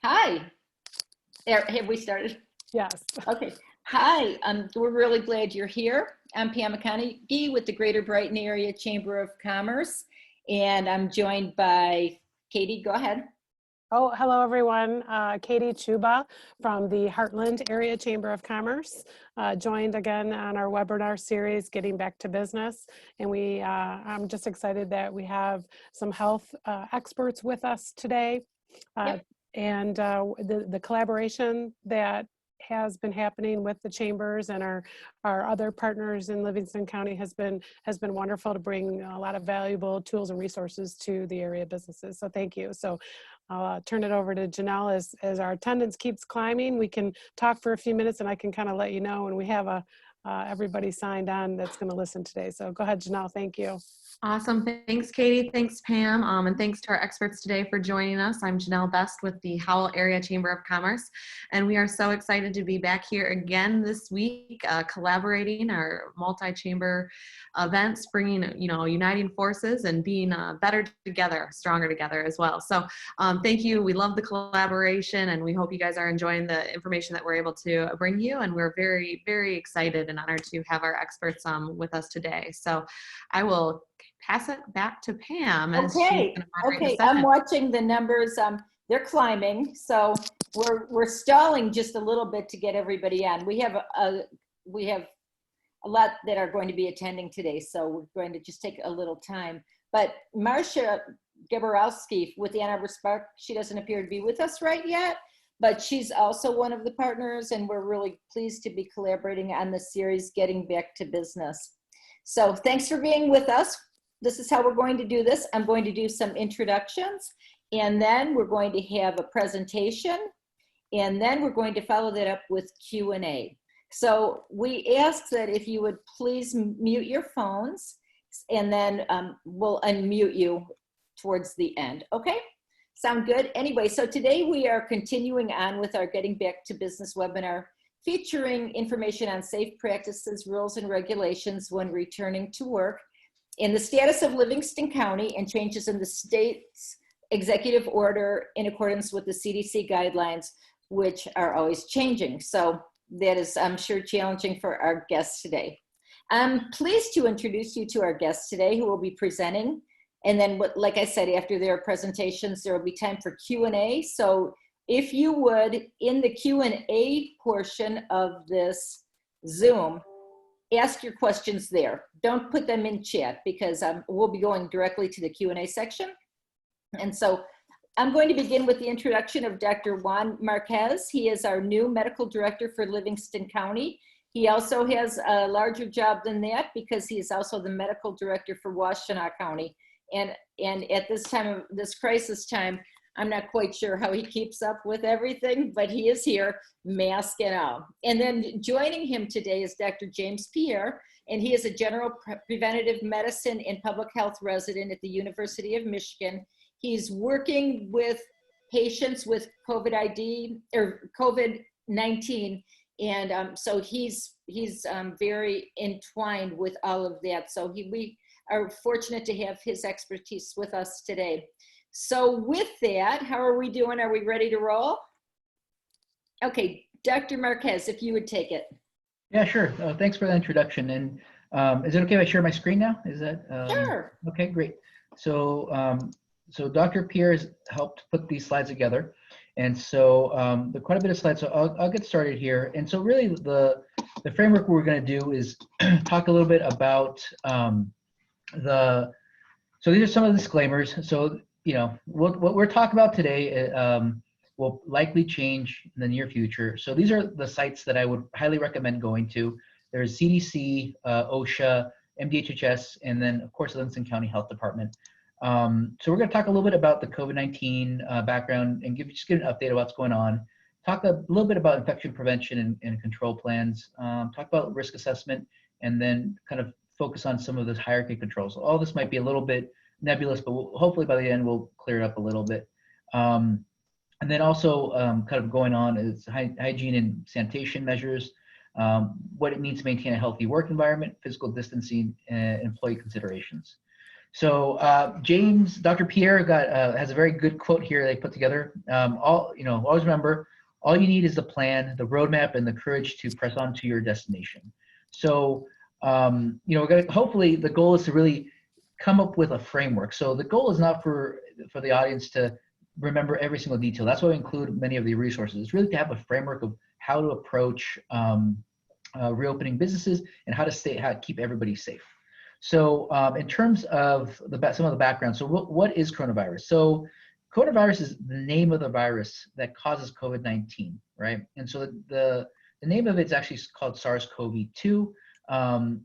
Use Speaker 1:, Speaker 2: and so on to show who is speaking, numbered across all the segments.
Speaker 1: Hi. Have we started?
Speaker 2: Yes.
Speaker 1: Okay. Hi. We're really glad you're here. I'm Pam McConaughey with the Greater Brighton Area Chamber of Commerce, and I'm joined by Katie. Go ahead.
Speaker 2: Oh, hello, everyone. Katie Chuba from the Heartland Area Chamber of Commerce, joined again on our webinar series, Getting Back to Business. And I'm just excited that we have some health experts with us today.
Speaker 1: Yep.
Speaker 2: And the collaboration that has been happening with the chambers and our other partners in Livingston County has been wonderful to bring a lot of valuable tools and resources to the area businesses. So thank you. So I'll turn it over to Janelle as our attendance keeps climbing. We can talk for a few minutes and I can kind of let you know when we have everybody signed on that's going to listen today. So go ahead, Janelle. Thank you.
Speaker 3: Awesome. Thanks, Katie. Thanks, Pam. And thanks to our experts today for joining us. I'm Janelle Best with the Howell Area Chamber of Commerce, and we are so excited to be back here again this week, collaborating our multi-chamber events, bringing, uniting forces and being better together, stronger together as well. So thank you. We love the collaboration, and we hope you guys are enjoying the information that we're able to bring you. And we're very, very excited and honored to have our experts with us today. So I will pass it back to Pam.
Speaker 1: Okay. I'm watching the numbers. They're climbing, so we're stalling just a little bit to get everybody on. We have a lot that are going to be attending today, so we're going to just take a little time. But Marcia Gaborowski with Ann Arbor Spark, she doesn't appear to be with us right yet, but she's also one of the partners, and we're really pleased to be collaborating on the series, Getting Back to Business. So thanks for being with us. This is how we're going to do this. I'm going to do some introductions, and then we're going to have a presentation, and then we're going to follow that up with Q&A. So we ask that if you would please mute your phones, and then we'll unmute you towards the end. Okay? Sound good? Anyway, so today we are continuing on with our Getting Back to Business webinar, featuring information on safe practices, rules, and regulations when returning to work, in the status of Livingston County, and changes in the state's executive order in accordance with the CDC guidelines, which are always changing. So that is, I'm sure, challenging for our guests today. I'm pleased to introduce you to our guests today who will be presenting. And then, like I said, after their presentations, there will be time for Q&A. So if you would, in the Q&A portion of this Zoom, ask your questions there. Don't put them in chat, because we'll be going directly to the Q&A section. And so I'm going to begin with the introduction of Dr. Juan Marquez. He is our new medical director for Livingston County. He also has a larger job than that, because he is also the medical director for Washtenaw County. And at this time, of this crisis time, I'm not quite sure how he keeps up with everything, but he is here, mask and all. And then joining him today is Dr. James Pierre, and he is a general preventative medicine and public health resident at the University of Michigan. He's working with patients with COVID-19, and so he's very entwined with all of that. So we are fortunate to have his expertise with us today. So with that, how are we doing? Are we ready to roll? Okay, Dr. Marquez, if you would take it.
Speaker 4: Yeah, sure. Thanks for the introduction. And is it okay if I share my screen now? Is that
Speaker 1: Sure.
Speaker 4: Okay, great. So so Dr. Pierre has helped put these slides together, and so there are quite a bit of slides. So I'll get started here. And so really the framework we're going to do is talk a little bit about so these are some of the disclaimers. So what we're talking about today will likely change in the near future. So these are the sites that I would highly recommend going to. There's CDC, OSHA, MDHHS, and then of course the Livingston County Health Department. So we're going to talk a little bit about the COVID-19 background and just give an update of what's going on. Talk a little bit about infection prevention and control plans. Talk about risk assessment, and then kind of focus on some of those hierarchy controls. All this might be a little bit nebulous, but hopefully by the end we'll clear it up a little bit. And then also kind of going on is hygiene and sanitation measures, what it means to maintain a healthy work environment, physical distancing, and employee considerations. So James, Dr. Pierre has a very good quote here they put together. Always remember, all you need is the plan, the roadmap, and the courage to press on to your destination. So, we're going to, hopefully the goal is to really come up with a framework. So the goal is not for the audience to remember every single detail. That's why we include many of the resources. It's really to have a framework of how to approach reopening businesses and how to keep everybody safe. So in terms of some of the background, so what is coronavirus? So coronavirus is the name of the virus that causes COVID-19, right? And so the name of it's actually called SARS-CoV-2.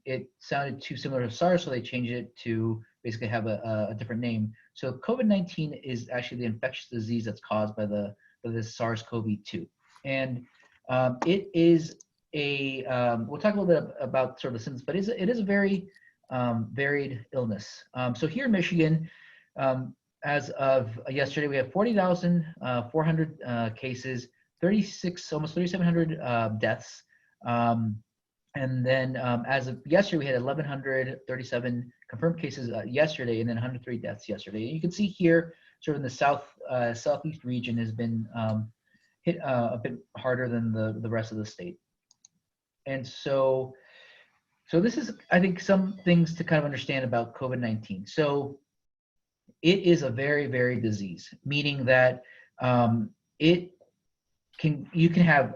Speaker 4: It sounded too similar to SARS, so they changed it to basically have a different name. So COVID-19 is actually the infectious disease that's caused by this SARS-CoV-2. And it is we'll talk a little bit about sort of the symptoms, but it is a very varied illness. So here in Michigan, as of yesterday, we have 40,400 cases, almost 3,700 deaths. And then as of yesterday, we had 1,137 confirmed cases yesterday, and then 103 deaths yesterday. And you can see here, sort of in the southeast region has been hit a bit harder than the rest of the state. And so this is, I think, some things to kind of understand about COVID-19. So it is a very varied disease, meaning that you can have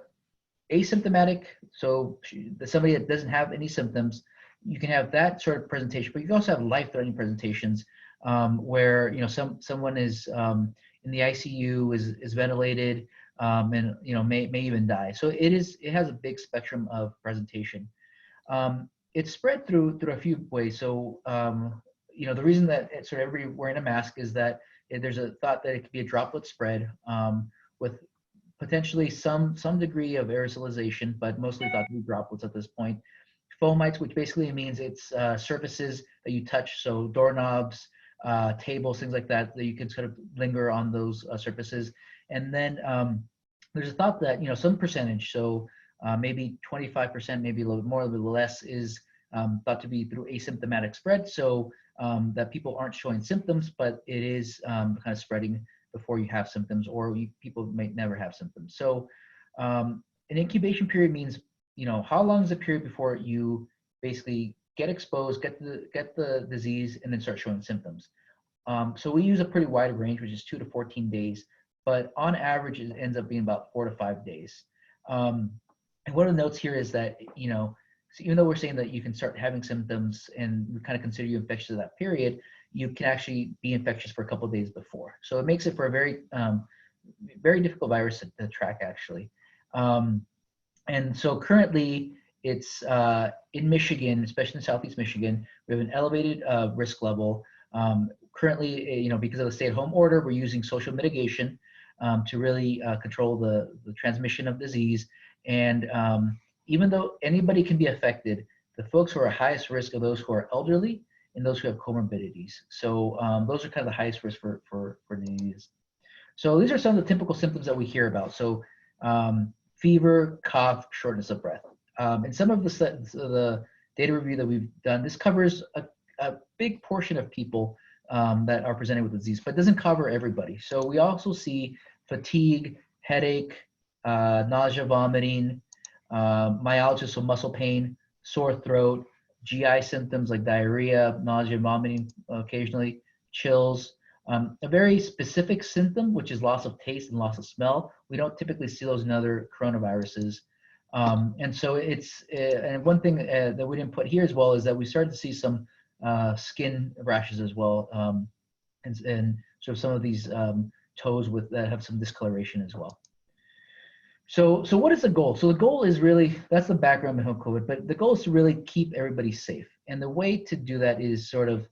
Speaker 4: asymptomatic, so somebody that doesn't have any symptoms, you can have that sort of presentation, but you can also have life-threatening presentations where someone is in the ICU, is ventilated, and may even die. So it has a big spectrum of presentation. It's spread through a few ways. So the reason that it's sort of everybody wearing a mask is that there's a thought that it could be a droplet spread with potentially some degree of aerosolization, but mostly thought to be droplets at this point. Fomites, which basically means it's surfaces that you touch, so doorknobs, tables, things like that you can sort of linger on those surfaces. And then there's a thought that some percentage, so maybe 25%, maybe a little bit more, a little less, is thought to be through asymptomatic spread, so that people aren't showing symptoms, but it is kind of spreading before you have symptoms, or people may never have symptoms. So an incubation period means, how long is the period before you basically get exposed, get the disease, and then start showing symptoms. So we use a pretty wide range, which is 2 to 14 days, but on average, it ends up being about 4 to 5 days. And one of the notes here is that, so even though we're saying that you can start having symptoms and we kind of consider you infectious at that period, you can actually be infectious for a couple of days before. So it makes it for a very, very difficult virus to track, actually. And so currently, it's in Michigan, especially in Southeast Michigan, we have an elevated risk level. Currently, because of the stay-at-home order, we're using social mitigation to really control the transmission of disease. And even though anybody can be affected, the folks who are highest risk are those who are elderly and those who have comorbidities. So those are kind of the highest risk for disease. So these are some of the typical symptoms that we hear about. So fever, cough, shortness of breath. And some of the data review that we've done, this covers a big portion of people that are presenting with the disease, but doesn't cover everybody. So we also see fatigue, headache, nausea, vomiting, myalgia, so muscle pain, sore throat, GI symptoms like diarrhea, nausea, vomiting occasionally, chills. A very specific symptom, which is loss of taste and loss of smell. We don't typically see those in other coronaviruses. And so it's, and one thing that we didn't put here as well is that we started to see some skin rashes as well, and sort of some of these toes that have some discoloration as well. So what is the goal? So the goal is really, that's the background behind COVID, but the goal is to really keep everybody safe. And the way to do that is sort of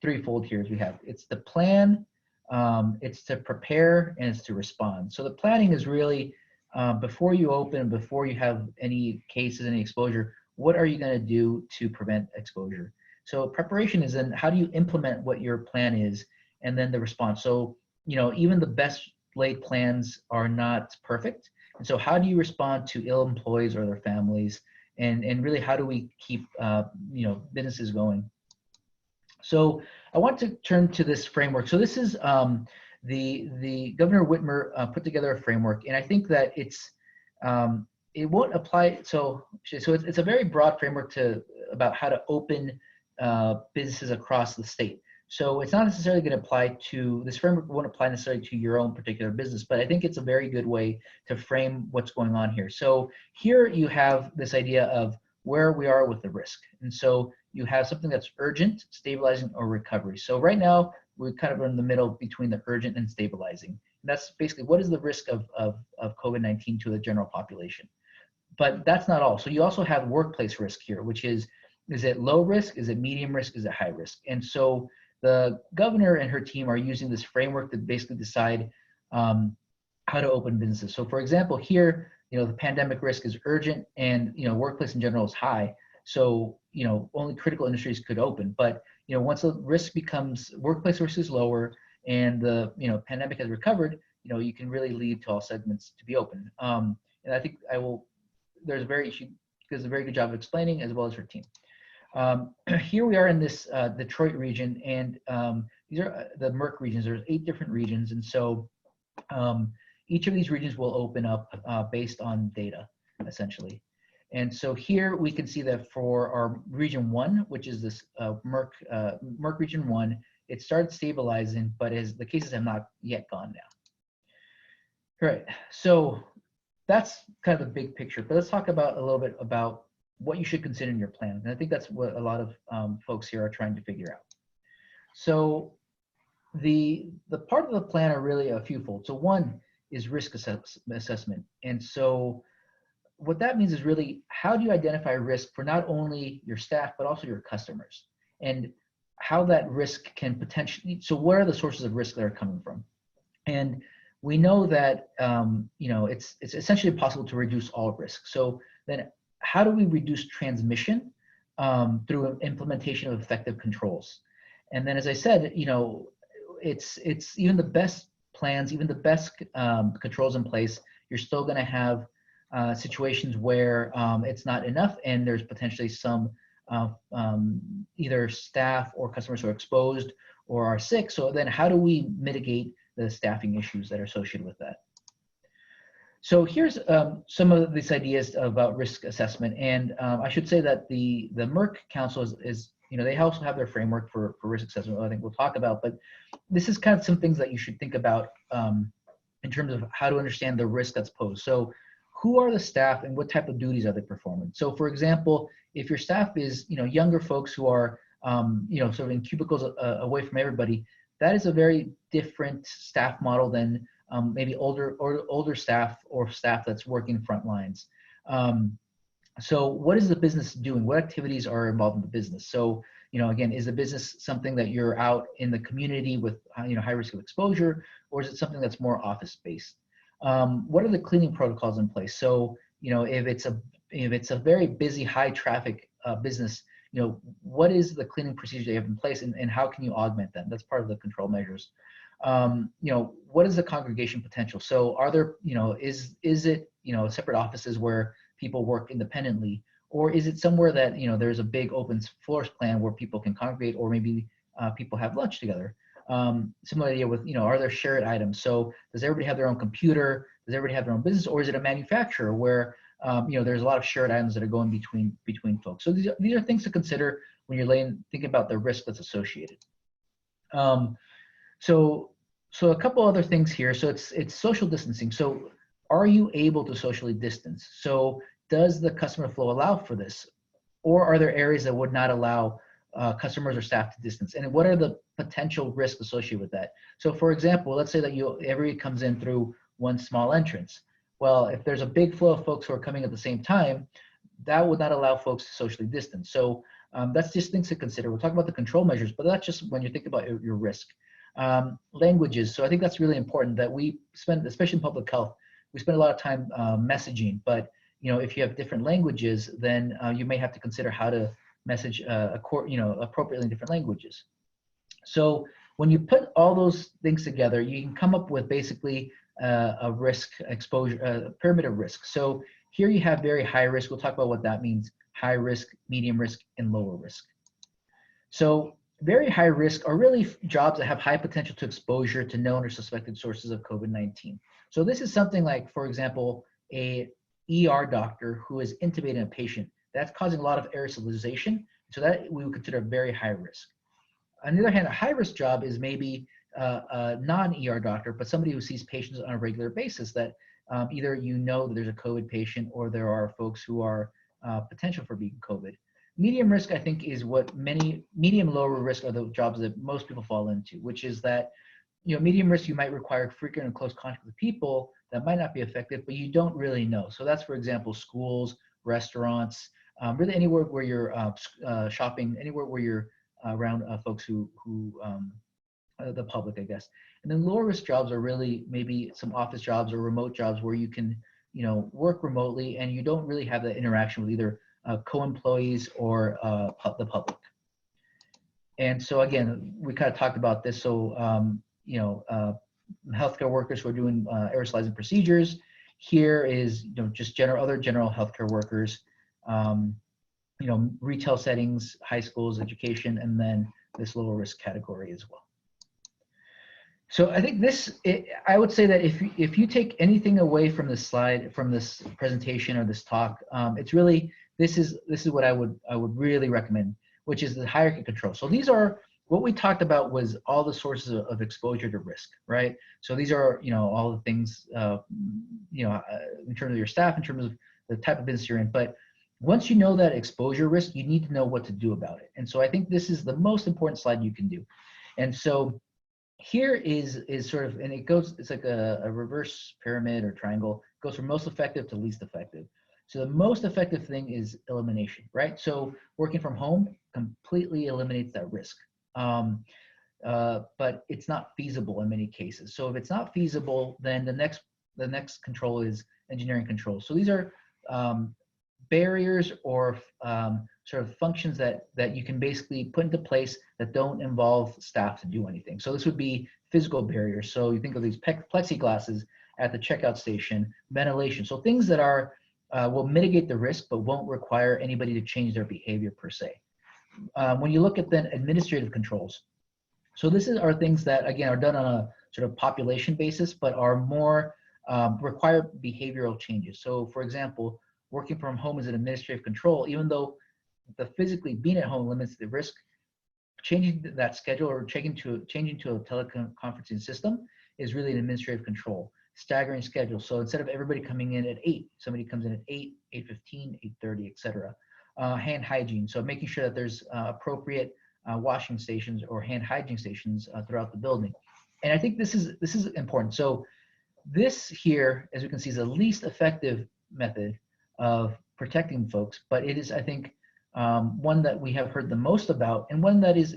Speaker 4: threefold here as we have. It's the plan, it's to prepare, and it's to respond. So the planning is really before you open, before you have any cases, any exposure, what are you going to do to prevent exposure? So preparation is then how do you implement what your plan is, and then the response. So, even the best laid plans are not perfect. And so how do you respond to ill employees or their families? And really, how do we keep, businesses going? So I want to turn to this framework. So this is the Governor Whitmer put together a framework, and I think that it won't apply. So it's a very broad framework about how to open businesses across the state. So it's not necessarily going to apply to, this framework won't apply necessarily to your own particular business, but I think it's a very good way to frame what's going on here. So here you have this idea of where we are with the risk. And so you have something that's urgent, stabilizing, or recovery. So right now, we kind of are in the middle between the urgent and stabilizing. And that's basically what is the risk of COVID-19 to the general population. But that's not all. So you also have workplace risk here, which is it low risk? Is it medium risk? Is it high risk? And so the governor and her team are using this framework to basically decide how to open businesses. So for example, here, the pandemic risk is urgent, and workplace in general is high. So only critical industries could open. But once the risk becomes, workplace risk is lower, and the pandemic has recovered, you can really lead to all segments to be open. And I think she does a very good job of explaining, as well as her team. Here we are in this Detroit region, and these are the Merck regions. There's 8 different regions, and so each of these regions will open up based on data, essentially. And so here we can see that for our region 1, which is this Merck region 1, it started stabilizing, but the cases have not yet gone down. All right, so that's kind of the big picture, but let's talk about a little bit about what you should consider in your plan. And I think that's what a lot of folks here are trying to figure out. So the part of the plan are really a fewfold. So one is risk assessment. And so what that means is really, how do you identify risk for not only your staff, but also your customers, and how that risk can potentially, so what are the sources of risk that are coming from? And we know that, it's essentially impossible to reduce all risk. So then how do we reduce transmission through implementation of effective controls? And then, as I said, it's even the best plans, even the best controls in place, you're still going to have situations where it's not enough, and there's potentially some either staff or customers who are exposed or are sick. So then how do we mitigate the staffing issues that are associated with that? So here's some of these ideas about risk assessment. And I should say that the Merck Council is they also have their framework for risk assessment, I think we'll talk about, but this is kind of some things that you should think about in terms of how to understand the risk that's posed. So who are the staff and what type of duties are they performing? So for example, if your staff is, younger folks who are, sort of in cubicles away from everybody, that is a very different staff model than maybe older staff or staff that's working front lines. So what is the business doing? What activities are involved in the business? So, again, is the business something that you're out in the community with, high risk of exposure, or is it something that's more office based? What are the cleaning protocols in place? So, if it's a very busy, high traffic business, what is the cleaning procedure you have in place, and how can you augment them? That's part of the control measures. What is the congregation potential? So are there, is it, separate offices where people work independently, or is it somewhere that, there's a big open floor plan where people can congregate, or maybe people have lunch together? Similar idea with, are there shared items? So does everybody have their own computer? Does everybody have their own business, or is it a manufacturer where, there's a lot of shared items that are going between folks? So these are things to consider when you're thinking about the risk that's associated. So a couple other things here. So it's social distancing. So are you able to socially distance? So does the customer flow allow for this? Or are there areas that would not allow customers or staff to distance? And what are the potential risks associated with that? So for example, let's say that everybody comes in through one small entrance. Well, if there's a big flow of folks who are coming at the same time, that would not allow folks to socially distance. So that's just things to consider. We'll talk about the control measures, but that's just when you think about your risk. Languages. So I think that's really important that we spend, especially in public health, we spend a lot of time messaging, but if you have different languages, then you may have to consider how to message appropriately in different languages. So when you put all those things together, you can come up with basically a risk exposure, a pyramid of risk. So here you have very high risk. We'll talk about what that means: high risk, medium risk, and lower risk. So very high risk are really jobs that have high potential to exposure to known or suspected sources of COVID-19. So this is something like, for example, a ER doctor who is intubating a patient. That's causing a lot of aerosolization. So that we would consider very high risk. On the other hand, a high-risk job is maybe a non-ER doctor, but somebody who sees patients on a regular basis that either you know that there's a COVID patient or there are folks who are potential for being COVID. Medium risk, I think, is what medium lower risk are the jobs that most people fall into, which is that, medium risk, you might require frequent and close contact with people that might not be effective, but you don't really know. So that's, for example, schools, restaurants, really anywhere where you're shopping, anywhere where you're around folks who the public, I guess. And then lower risk jobs are really maybe some office jobs or remote jobs where you can, work remotely and you don't really have that interaction with either co-employees or the public. And so again, we kind of talked about this. So, healthcare workers who are doing aerosolizing procedures. Here is, just other general healthcare workers, retail settings, high schools, education, and then this lower risk category as well. So I think I would say that if you take anything away from this slide, from this presentation or this talk, it's really, this is what I would really recommend, which is the hierarchy control. So these are, what we talked about was all the sources of exposure to risk, right? So these are, all the things, in terms of your staff, in terms of the type of business you're in. But once you know that exposure risk, you need to know what to do about it. And so I think this is the most important slide you can do. And so here is sort of, and it's like a reverse pyramid or triangle. It goes from most effective to least effective. So the most effective thing is elimination, right? So working from home completely eliminates that risk. But it's not feasible in many cases. So if it's not feasible, then the next control is engineering control. So these are barriers or sort of functions that you can basically put into place that don't involve staff to do anything. So this would be physical barriers. So you think of these plexiglasses at the checkout station, ventilation. So things that are will mitigate the risk but won't require anybody to change their behavior per se. When you look at then administrative controls, so are things that again are done on a sort of population basis but are more require behavioral changes. So for example, working from home is an administrative control, even though the physically being at home limits the risk. Changing that schedule or changing to a teleconferencing system is really an administrative control. Staggering schedule. So instead of everybody coming in at 8, somebody comes in at 8, 8:15, 8:30, etc. Hand hygiene. So making sure that there's appropriate washing stations or hand hygiene stations throughout the building. And I think this is important. So this here, as you can see, is the least effective method of protecting folks, but it is, I think, one that we have heard the most about, and one that is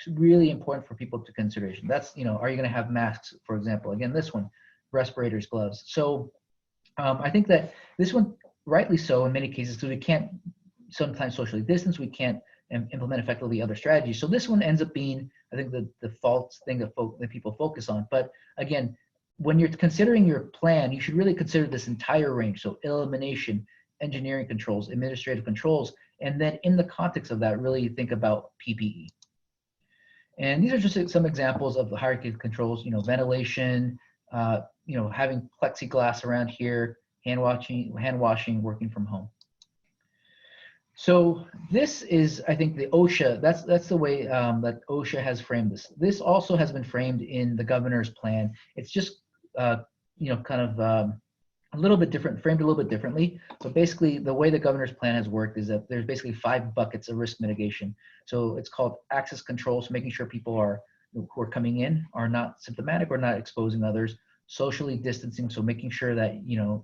Speaker 4: really important for people to consideration. That's, are you going to have masks, for example? Again, this one, respirators, gloves. So I think that this one, rightly so in many cases, because we can't sometimes socially distance, we can't implement effectively other strategies. So this one ends up being, I think, the default thing that people focus on. But again, when you're considering your plan, you should really consider this entire range. So elimination, engineering controls, administrative controls, and then in the context of that, really think about PPE. And these are just some examples of the hierarchy of controls, ventilation, having plexiglass around here, hand washing, working from home. So this is, I think, the OSHA, that's the way that OSHA has framed this. This also has been framed in the governor's plan. It's just, a little bit different, framed a little bit differently. So basically the way the governor's plan has worked is that there's basically 5 buckets of risk mitigation. So it's called access control, so making sure people who are coming in are not symptomatic or not exposing others. Socially distancing, so making sure that,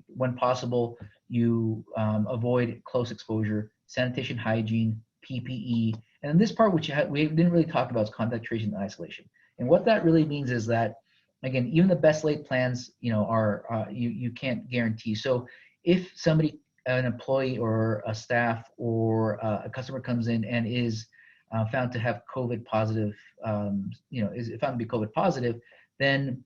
Speaker 4: when possible, you avoid close exposure. Sanitation, hygiene, PPE. And then this part, which we didn't really talk about, is contact tracing and isolation. And what that really means is that, again, even the best laid plans, you can't guarantee. So if somebody, an employee or a staff or a customer comes in and is found to have COVID positive, is found to be COVID positive, then,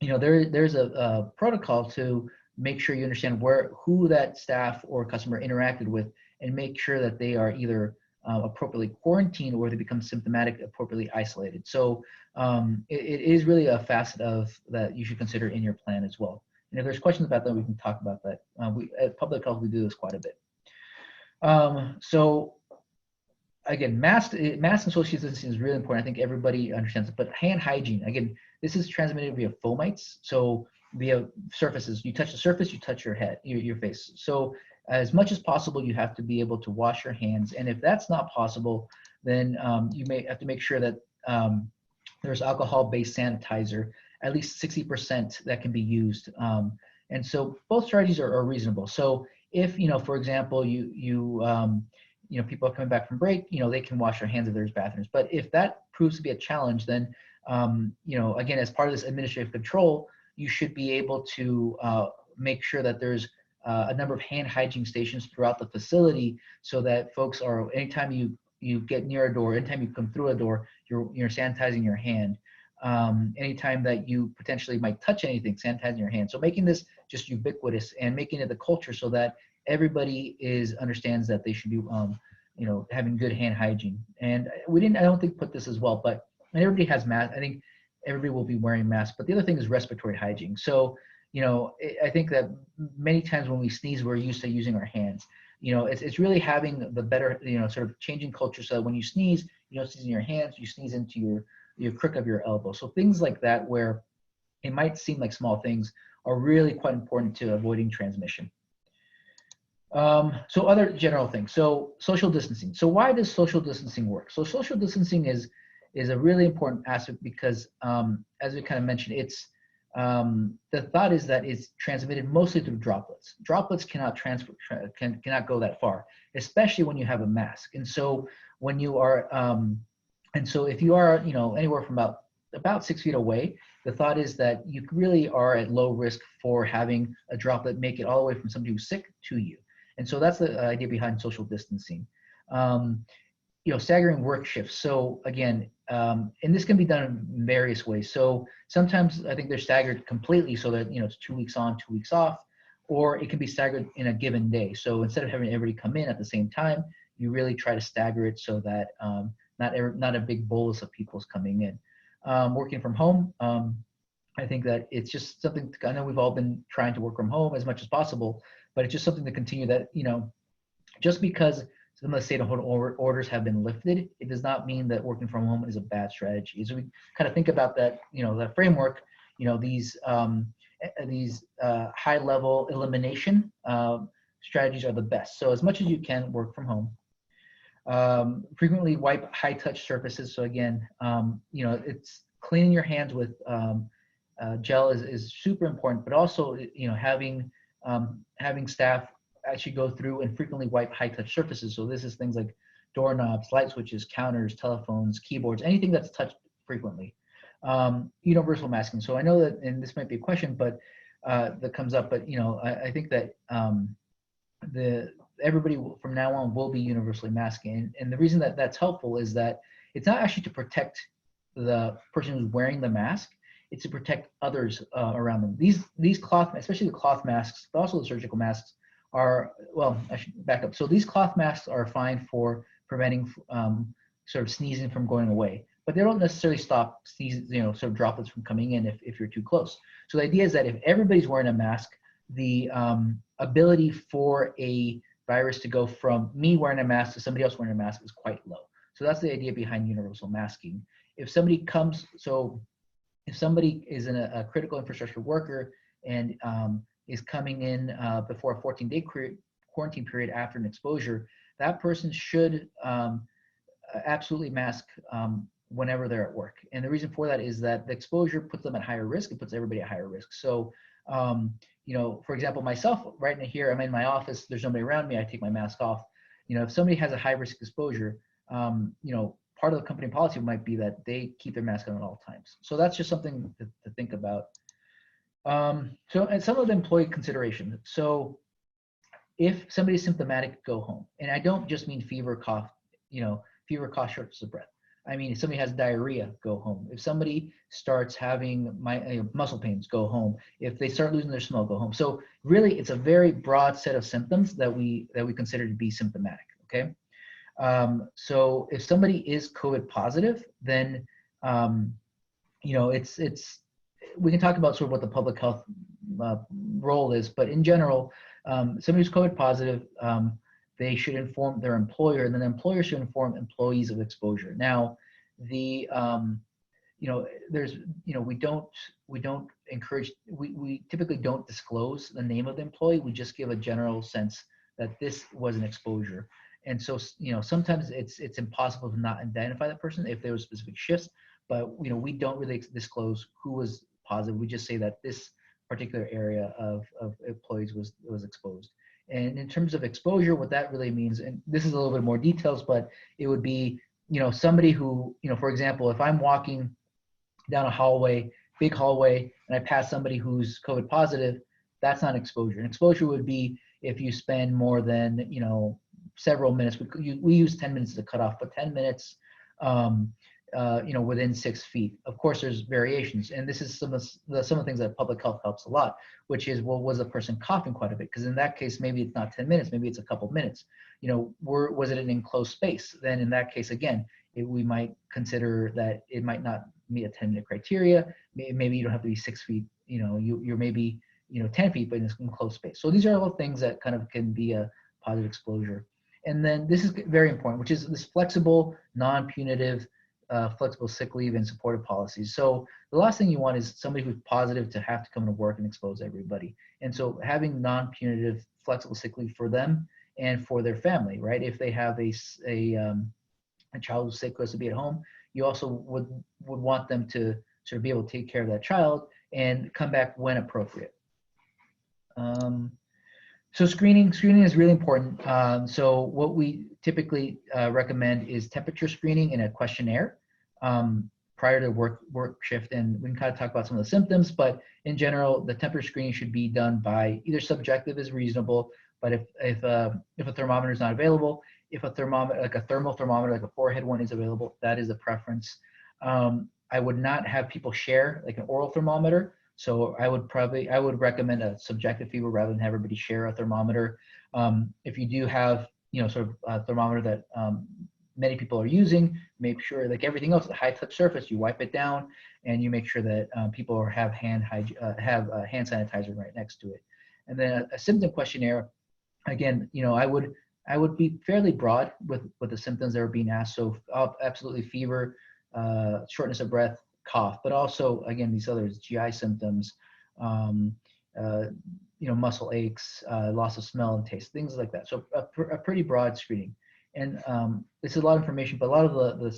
Speaker 4: there's a protocol to make sure you understand who that staff or customer interacted with and make sure that they are either appropriately quarantined, or they become symptomatic, appropriately isolated. So it is really a facet of that you should consider in your plan as well. And if there's questions about that, we can talk about that. We at Public Health, we do this quite a bit. So again, mask and social distancing is really important. I think everybody understands it. But hand hygiene, again, this is transmitted via fomites. So via surfaces, you touch the surface, you touch your head, your face. So as much as possible, you have to be able to wash your hands. And if that's not possible, then you may have to make sure that there's alcohol-based sanitizer, at least 60% that can be used. And so both strategies are reasonable. So if, for example, people are coming back from break, they can wash their hands if there's bathrooms. But if that proves to be a challenge, then, again, as part of this administrative control, you should be able to make sure that there's a number of hand hygiene stations throughout the facility, so that folks are, anytime you get near a door, anytime you come through a door, you're sanitizing your hand. Anytime that you potentially might touch anything, sanitizing your hand. So making this just ubiquitous and making it the culture so that everybody understands that they should be, having good hand hygiene. And I don't think put this as well, but everybody has masks. I think everybody will be wearing masks, but the other thing is respiratory hygiene. So, I think that many times when we sneeze, we're used to using our hands. It's really having the better, sort of changing culture, so that when you sneeze, you don't sneeze in your hands, you sneeze into your crook of your elbow. So things like that, where it might seem like small things, are really quite important to avoiding transmission. So other general things. So social distancing. So why does social distancing work? So social distancing is a really important aspect because, as we kind of mentioned, it's the thought is that it's transmitted mostly through droplets. Droplets cannot cannot go that far, especially when you have a mask. And so when you are, if you are, anywhere from about 6 feet away, the thought is that you really are at low risk for having a droplet make it all the way from somebody who's sick to you. And so that's the idea behind social distancing. Staggering work shifts. So again, and this can be done in various ways. So sometimes I think they're staggered completely, so that it's 2 weeks on, 2 weeks off, or it can be staggered in a given day. So instead of having everybody come in at the same time, you really try to stagger it so that not a big bolus of people's coming in. Working from home, I think that it's just something I know we've all been trying to work from home as much as possible, but it's just something to continue that, just because some of the stay-at-home orders have been lifted, it does not mean that working from home is a bad strategy. So we kind of think about that, that framework, these high-level elimination strategies are the best. So as much as you can, work from home. Frequently wipe high-touch surfaces. So again, it's cleaning your hands with gel is super important, but also, having staff actually go through and frequently wipe high-touch surfaces. So this is things like doorknobs, light switches, counters, telephones, keyboards, anything that's touched frequently. Universal masking. So I know that, and this might be a question, but that comes up, but I think that everybody from now on will be universally masking. And the reason that that's helpful is that it's not actually to protect the person who's wearing the mask, it's to protect others around them. These cloth, especially the cloth masks, but also the surgical masks, are, well, I should back up. So these cloth masks are fine for preventing sort of sneezing from going away, but they don't necessarily stop sneezes, sort of droplets from coming in if you're too close. So the idea is that if everybody's wearing a mask, the ability for a virus to go from me wearing a mask to somebody else wearing a mask is quite low. So that's the idea behind universal masking. If somebody is in a critical infrastructure worker and is coming in before a 14-day quarantine period after an exposure, that person should absolutely mask whenever they're at work. And the reason for that is that the exposure puts them at higher risk. It puts everybody at higher risk. So, for example, myself right here, I'm in my office, there's nobody around me, I take my mask off. If somebody has a high risk exposure, part of the company policy might be that they keep their mask on at all times. So that's just something to think about. And some of the employee consideration. So if somebody's symptomatic, go home. And I don't just mean fever, cough, shortness of breath. I mean, if somebody has diarrhea, go home. If somebody starts having muscle pains, go home. If they start losing their smell, go home. So really, it's a very broad set of symptoms that we consider to be symptomatic. Okay. So if somebody is COVID positive, then you know, we can talk about sort of what the public health role is, but in general, somebody who's COVID positive, they should inform their employer, and then the employer should inform employees of exposure. Now, the you know, there's, you know, we don't encourage, we typically don't disclose the name of the employee. We just give a general sense that this was an exposure. And so, you know, sometimes it's impossible to not identify that person if there were specific shifts, but, you know, we don't really disclose who was positive. We just say that this particular area of employees was exposed. And in terms of exposure, what that really means, and this is a little bit more details, but it would be, you know, somebody who, you know, for example, if I'm walking down a hallway, big hallway, and I pass somebody who's COVID positive, that's not exposure. And exposure would be if you spend more than, you know, several minutes. We use 10 minutes as a cutoff, but 10 minutes, you know, within 6 feet. Of course, there's variations, and this is some of the things that public health helps a lot, which is, well, was the person coughing quite a bit? Because in that case, maybe it's not 10 minutes, maybe it's a couple minutes. You know, was it an enclosed space? Then in that case, again, we might consider that it might not meet a 10-minute criteria. Maybe you don't have to be 6 feet. You know, you're maybe, you know, 10 feet, but in an enclosed space. So these are all things that kind of can be a positive exposure. And then this is very important, which is this flexible, non-punitive, flexible sick leave and supportive policies. So the last thing you want is somebody who's positive to have to come to work and expose everybody. And so having non-punitive, flexible sick leave for them and for their family, right? If they have a child who's sick who has to be at home, you also would want them to sort of be able to take care of that child and come back when appropriate. So screening is really important. So what we typically recommend is temperature screening and a questionnaire prior to work shift. And we can kind of talk about some of the symptoms, but in general, the temperature screening should be done by either subjective is reasonable, but if a thermometer is not available, if a thermometer, like a thermal thermometer, like a forehead one is available, that is a preference. I would not have people share like an oral thermometer. So I would recommend a subjective fever rather than have everybody share a thermometer. If you do have, you know, sort of a thermometer that many people are using, make sure, like everything else, the high touch surface, you wipe it down and you make sure that people have hand sanitizer right next to it. And then a symptom questionnaire, again, you know, I would be fairly broad with the symptoms that are being asked. So absolutely fever, shortness of breath, cough, but also, again, these others, GI symptoms, you know, muscle aches, loss of smell and taste, things like that. So a pretty broad screening. And this is a lot of information, but a lot of the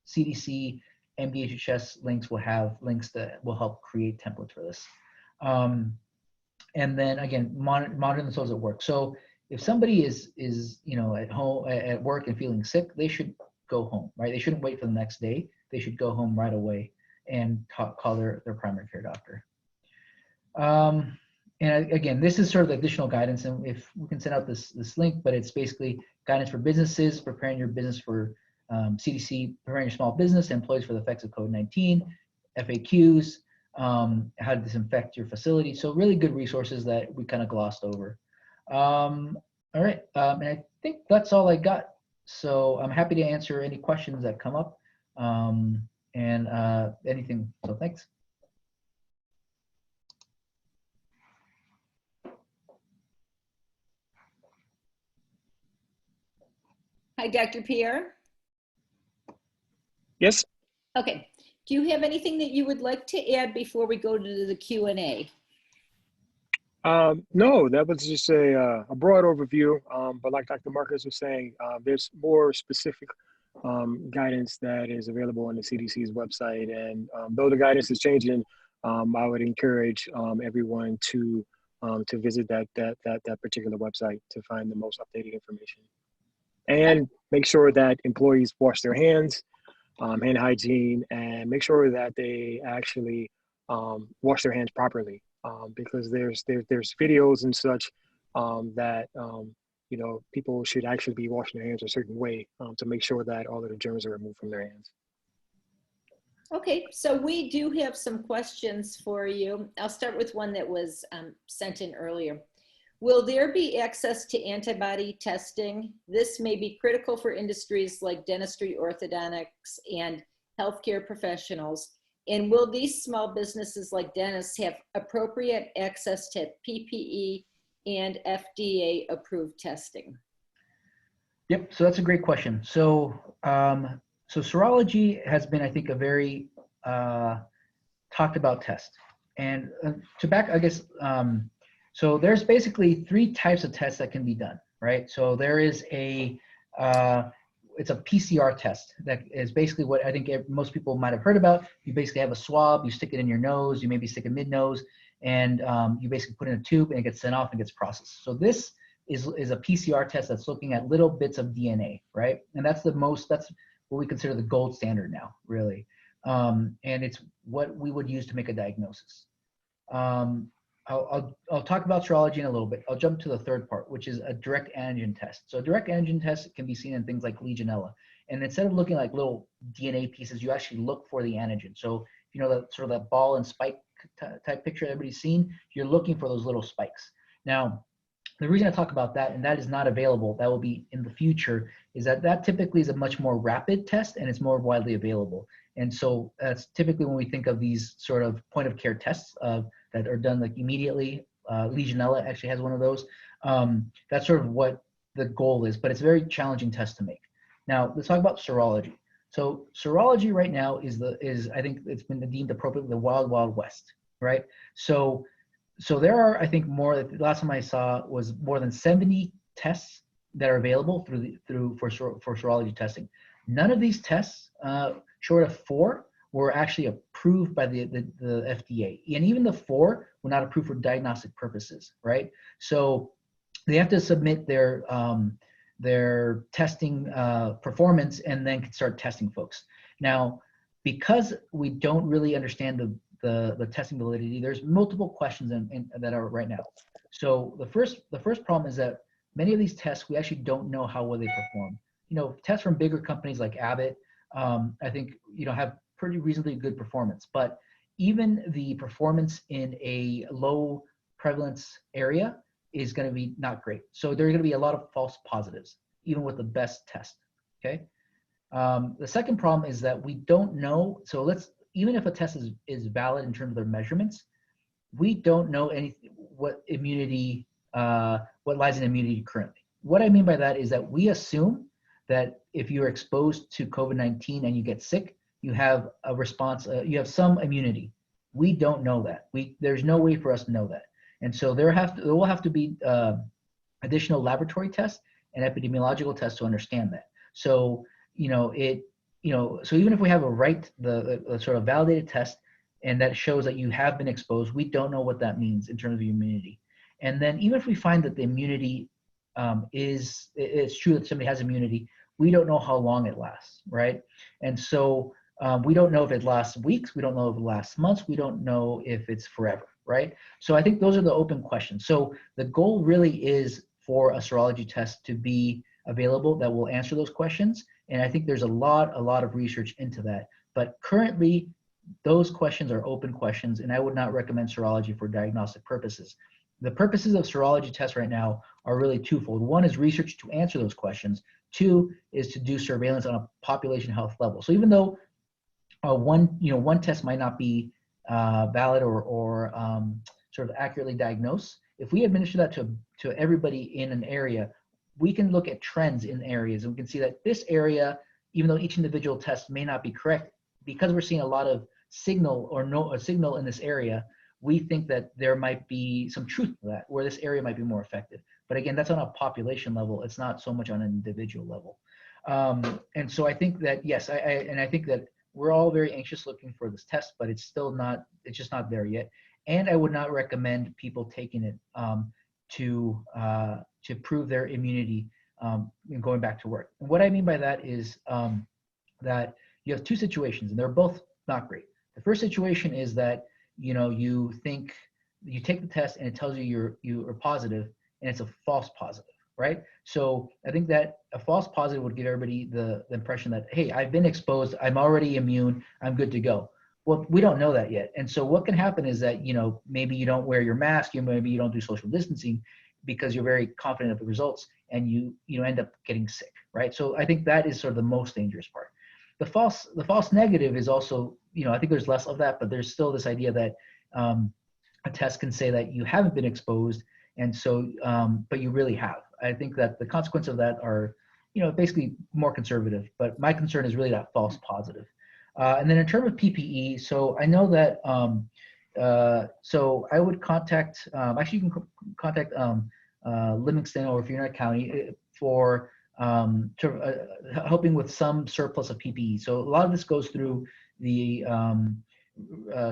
Speaker 4: CDC, MDHHS links will have links that will help create templates for this. And then again, monitor themselves at work. So if somebody is you know, at home, at work and feeling sick, they should go home, right? They shouldn't wait for the next day. They should go home right away and call their primary care doctor. And again, this is sort of additional guidance, and if we can send out this link, but it's basically guidance for businesses, preparing your business for CDC, preparing your small business, employees for the effects of COVID-19, FAQs, how to disinfect your facility. So really good resources that we kind of glossed over. All right, and I think that's all I got. So I'm happy to answer any questions that come up and anything. So thanks.
Speaker 1: Hi, Dr. Pierre.
Speaker 5: Yes.
Speaker 1: Okay. Do you have anything that you would like to add before we go to the Q&A?
Speaker 5: No, that was just a broad overview. But like Dr. Marcus was saying, there's more specific guidance that is available on the CDC's website. And though the guidance is changing, I would encourage everyone to visit that particular website to find the most updated information. And make sure that employees wash their hands, hand hygiene, and make sure that they actually wash their hands properly. Because there's videos and such that you know, people should actually be washing their hands a certain way to make sure that all of the germs are removed from their hands.
Speaker 1: Okay, so we do have some questions for you. I'll start with one that was sent in earlier. Will there be access to antibody testing? This may be critical for industries like dentistry, orthodontics, and healthcare professionals. And will these small businesses like dentists have appropriate access to PPE and FDA approved testing?
Speaker 4: Yep, so that's a great question. So, so serology has been, I think, a very talked about test. And to back, I guess, so there's basically 3 types of tests that can be done, right? So there is it's a PCR test that is basically what I think most people might have heard about. You basically have a swab, you stick it in your nose, you maybe stick a mid-nose, and you basically put in a tube and it gets sent off and gets processed. So this is a PCR test that's looking at little bits of DNA, right? And that's that's what we consider the gold standard now, really. And it's what we would use to make a diagnosis. I'll talk about serology in a little bit. I'll jump to the third part, which is a direct antigen test. So a direct antigen test can be seen in things like Legionella. And instead of looking like little DNA pieces, you actually look for the antigen. So, you know, that sort of that ball and spike type picture everybody's seen, you're looking for those little spikes. Now, the reason I talk about that, and that is not available, that will be in the future, is that typically is a much more rapid test and it's more widely available. And so that's typically when we think of these sort of point of care tests that are done like immediately. Legionella actually has one of those. That's sort of what the goal is, but it's a very challenging test to make. Now let's talk about serology. So serology right now is I think it's been deemed appropriately the wild, wild west, right? So there are, I think, the last time I saw was more than 70 tests that are available for serology testing. None of these tests, short of 4, were actually approved by the FDA. And even the 4 were not approved for diagnostic purposes, right? So they have to submit their testing performance and then can start testing folks. Now, because we don't really understand the testing validity, there's multiple questions that are right now. So the first problem is that many of these tests, we actually don't know how well they perform. You know, tests from bigger companies like Abbott, I think, you know, have pretty reasonably good performance, but even the performance in a low prevalence area is going to be not great. So there are going to be a lot of false positives, even with the best test, okay? The second problem is that we don't know, so even if a test is valid in terms of their measurements, we don't know what lies in immunity currently. What I mean by that is that we assume that if you're exposed to COVID-19 and you get sick, you have a response, you have some immunity. We don't know that. There's no way for us to know that. And so there will have to be additional laboratory tests and epidemiological tests to understand that. So, so even if we have the sort of validated test and that shows that you have been exposed, we don't know what that means in terms of immunity. And then even if we find that the immunity it's true that somebody has immunity, we don't know how long it lasts, right? And so we don't know if it lasts weeks, we don't know if it lasts months, we don't know if it's forever, right? So I think those are the open questions. So the goal really is for a serology test to be available that will answer those questions. And I think there's a lot of research into that. But currently, those questions are open questions, and I would not recommend serology for diagnostic purposes. The purposes of serology tests right now are really twofold. One is research to answer those questions. 2 is to do surveillance on a population health level. So even though one test might not be valid or sort of accurately diagnose, if we administer that to everybody in an area, we can look at trends in areas, and we can see that this area, even though each individual test may not be correct, because we're seeing a lot of signal in this area, we think that there might be some truth to that, where this area might be more effective. But again, that's on a population level. It's not so much on an individual level. And so I think that, yes, I think that we're all very anxious looking for this test, but it's just not there yet. And I would not recommend people taking it to prove their immunity and going back to work. And what I mean by that is that you have 2 situations, and they're both not great. The first situation is that you take the test and it tells you you're positive, and it's a false positive, right? So I think that a false positive would give everybody the impression that, hey, I've been exposed, I'm already immune, I'm good to go. Well, we don't know that yet. And so what can happen is that, maybe you don't wear your mask, maybe you don't do social distancing, because you're very confident of the results, and you end up getting sick, right? So I think that is sort of the most dangerous part. The false negative is also, I think there's less of that, but there's still this idea that a test can say that you haven't been exposed, and so but you really have. I think that the consequence of that are, basically more conservative. But my concern is really that false positive. And then in terms of PPE, so I know that so I would contact actually you can contact Livingston or if you're in a county for helping with some surplus of PPE. So a lot of this goes through the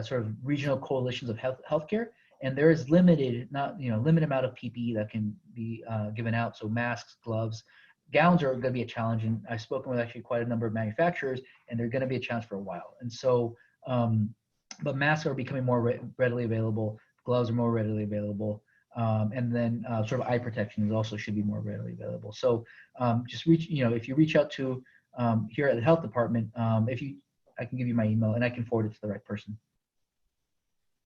Speaker 4: sort of regional coalitions of healthcare, and there is limited amount of PPE that can be given out. So masks, gloves, gowns are going to be a challenge, and I've spoken with actually quite a number of manufacturers, and they're going to be a challenge for a while. And so, but masks are becoming more readily available. Gloves are more readily available. And then sort of eye protection is also should be more readily available. So just if you reach out to here at the health department, I can give you my email and I can forward it to the right person.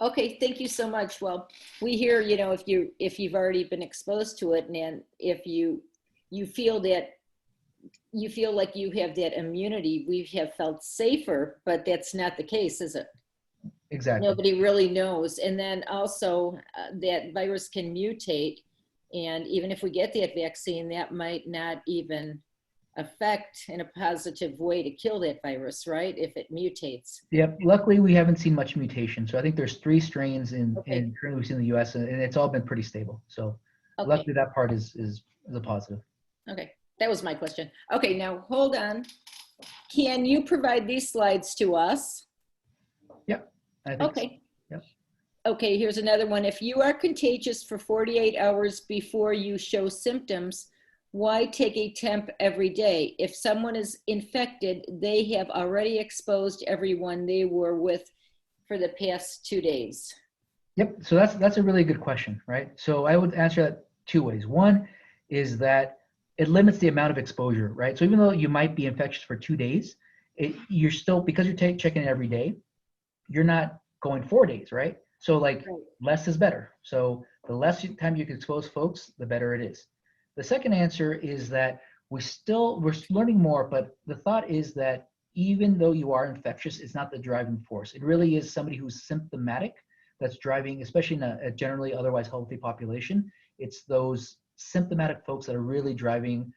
Speaker 1: Okay, thank you so much. Well, we hear, if you've already been exposed to it, and if you feel like you have that immunity, we have felt safer, but that's not the case, is it?
Speaker 4: Exactly.
Speaker 1: Nobody really knows. And then also that virus can mutate. And even if we get that vaccine, that might not even affect in a positive way to kill that virus, right? If it mutates.
Speaker 4: Yep. Luckily, we haven't seen much mutation. So I think there's 3 strains
Speaker 1: Okay.
Speaker 4: currently in the US, and it's all been pretty stable. So
Speaker 1: Okay.
Speaker 4: luckily that part is a positive.
Speaker 1: Okay. That was my question. Okay. Now hold on. Can you provide these slides to us?
Speaker 4: Yep. I think
Speaker 1: Okay.
Speaker 4: So. Yep.
Speaker 1: Okay, here's another one. If you are contagious for 48 hours before you show symptoms, why take a temp every day? If someone is infected, they have already exposed everyone they were with for the past 2 days.
Speaker 4: Yep. So that's a really good question, right? So I would answer that 2 ways. One is that it limits the amount of exposure, right? So even though you might be infectious for 2 days, you're still, because you're checking it every day, you're not going 4 days, right? So like less is better. So the less time you can expose folks, the better it is. The second answer is that we're learning more, but the thought is that even though you are infectious, it's not the driving force. It really is somebody who's symptomatic that's driving, especially in a generally otherwise healthy population. It's those symptomatic folks that are really driving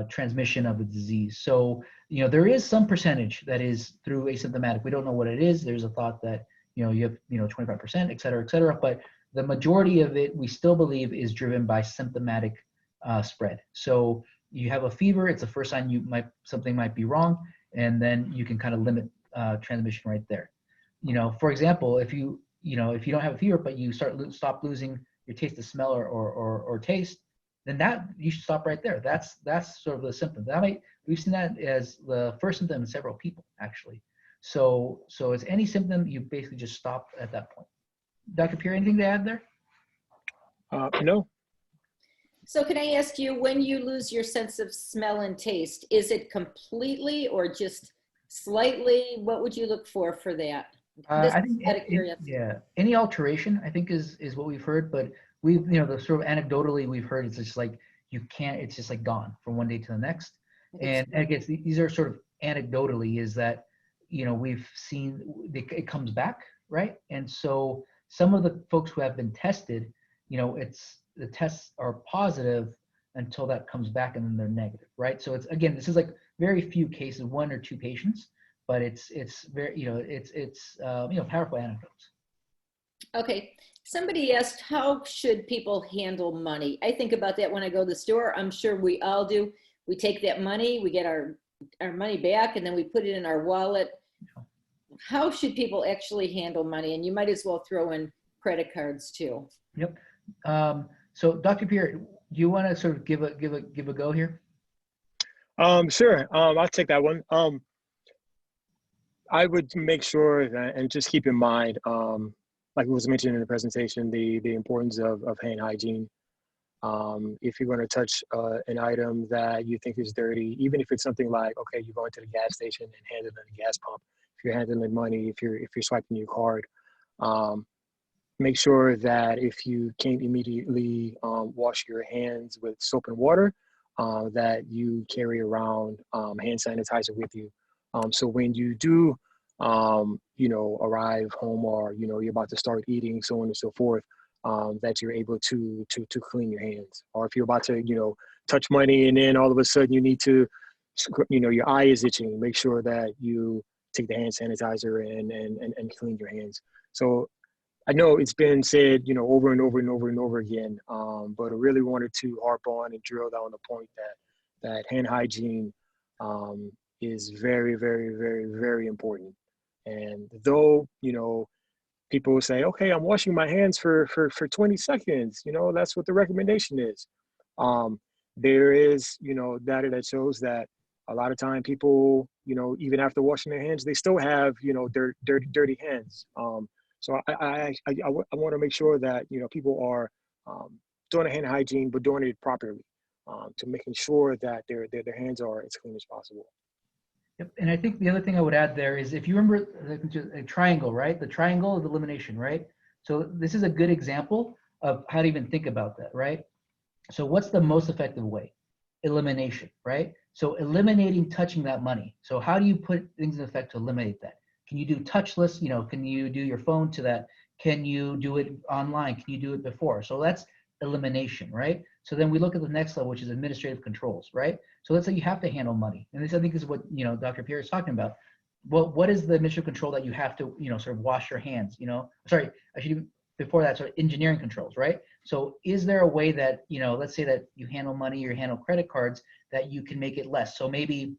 Speaker 4: transmission of the disease. So, there is some percentage that is through asymptomatic. We don't know what it is. There's a thought that, you have, 25%, et cetera, but the majority of it, we still believe is driven by symptomatic spread. So you have a fever, it's the first sign something might be wrong, and then you can kind of limit transmission right there. For example, if you don't have a fever, but you stop losing your taste of smell or taste, then that you should stop right there. That's sort of the symptom. We've seen that as the first symptom in several people actually. So as any symptom, you basically just stop at that point. Dr. Pierre, anything to add there?
Speaker 5: No.
Speaker 1: So can I ask you, when you lose your sense of smell and taste, is it completely or just slightly? What would you look for that?
Speaker 4: I think any alteration, I think is what we've heard, but we've, the sort of anecdotally we've heard, it's just like it's just like gone from one day to the next. And I guess these are sort of anecdotally is that, we've seen it comes back, right? And so some of the folks who have been tested, the tests are positive until that comes back and then they're negative, right? So this is like very few cases, 1 or 2 patients, but it's very, it's powerful anecdotes.
Speaker 1: Okay. Somebody asked, how should people handle money? I think about that when I go to the store. I'm sure we all do. We take that money, we get our money back, and then we put it in our wallet. How should people actually handle money? And you might as well throw in credit cards too.
Speaker 4: Yep. So Dr. Pierre, do you want to sort of give a go here?
Speaker 5: Sure. I'll take that one. I would make sure that, and just keep in mind, like was mentioned in the presentation, the importance of hand hygiene. If you're going to touch an item that you think is dirty, even if it's something like, okay, you're going to the gas station and handling a gas pump, if you're handling money, if you're swiping your card, make sure that if you can't immediately wash your hands with soap and water, that you carry around hand sanitizer with you. So when you do, arrive home, or, you're about to start eating, so on and so forth, that you're able to clean your hands. Or if you're about to, touch money and then all of a sudden you need to, your eye is itching, make sure that you take the hand sanitizer and clean your hands. So I know it's been said, over and over and over and over again, but I really wanted to harp on and drill down the point that hand hygiene is very, very, very, very important. And though, people will say, okay, I'm washing my hands for 20 seconds, that's what the recommendation is. There is, data that shows that a lot of time people, even after washing their hands, they still have, dirty hands. So I want to make sure that, people are doing a hand hygiene, but doing it properly, to making sure that their hands are as clean as possible.
Speaker 4: Yep. And I think the other thing I would add there is, if you remember a triangle, right? The triangle of elimination, right? So this is a good example of how to even think about that, right? So what's the most effective way? Elimination, right? So eliminating touching that money. So how do you put things in effect to eliminate that? Can you do touchless? Can you do your phone to that? Can you do it online? Can you do it before? So that's elimination, right? So then we look at the next level, which is administrative controls, right? So let's say you have to handle money. And this, I think, is what, Dr. Pierre is talking about. Well, what is the administrative control that you have to, sort of wash your hands, sorry, I should even, before that, sort of engineering controls, right? So is there a way that, let's say that you handle money or handle credit cards, that you can make it less? So maybe,